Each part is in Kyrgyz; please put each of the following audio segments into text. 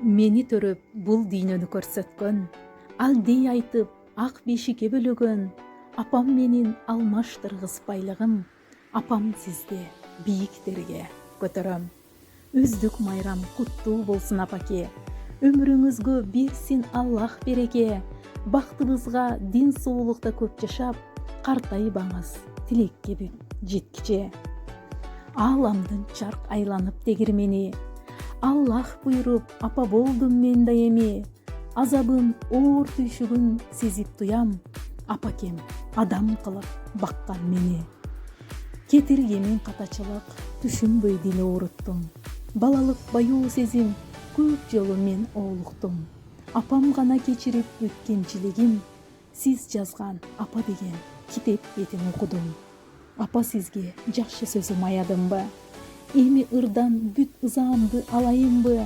Мени төрөп бул дүйнөнү көрсөткөн, ал дей айтып ак бешикке бөлөгөн, апам менин алмаштыргыс байлыгым, апам сизди бийиктерге көтөрөм. Үздүк майрам куттуу болсун апаке, өмүрүңүзгө берсин Аллах береке, бактыбызга дин соолукта көп жашап, картайбаңыз тилекке бүт жеткиче. Ааламдын чарк айланып тегирмени, Аллах буйруп апа болдум мен да эми, азабын оор түйшүгүн сезип туям, апакем адам кылып баккан мени. Кетиргемин катачылык түшүнбөй дил ооруттум, балалык баюу сезим көп жолу мен оолуктум, апам гана кечирип өткенчилигин, сиз жазган апа деген китеп бетин окудум. Апа сизге жакшы сөзүм аядымбы? Эми ырдан бүт ызаамды алайынбы?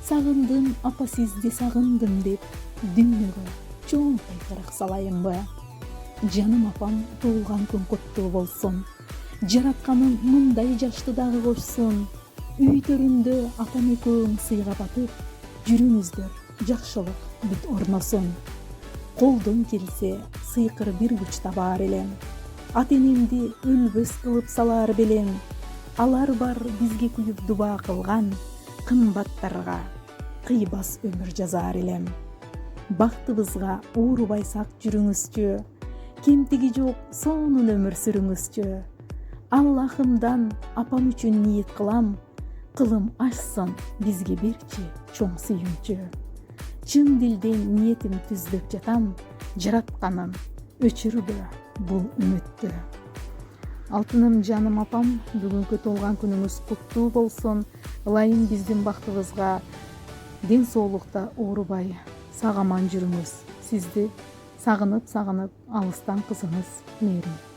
Сагындым апа сизди сагындым деп, дүйнөгө чоң кайкырык салайынбы? Жаным апам туулган күн куттуу болсун, жаратканым мындай жашты дагы кошсун. Үй төрүндө апам экөөң сыйга батып, жүрүңүздөр жакшылык бүт орносун. Колдон келсе сыйкыр бир күч табаар элем, ата энемди өлбөс кылып салаар белем. Алар бар бизге күйүп дуба кылган, кымбаттарга кыйбас өмүр жазаар элем. Бактыбызга оорубай сак жүрүңүзчү, кемтиги жок сонун өмүр сүрүңүзчү. Аллахымдан апам үчүн ниет кылам, кылым ашсын бизге берчи чоң сүйүнчү. Чын дилден ниетим түздөп жатам, жаратканым өчүрбө бул үмүттү. Алтыным жаным апам, бүгүнкү туулган күнүңүз куттуу болсун. Ылайым биздин бактыбызга ден соолукта оорубай сак аман жүрүңүз. Сизди сагынып алыстан кызыңыз Мээрим.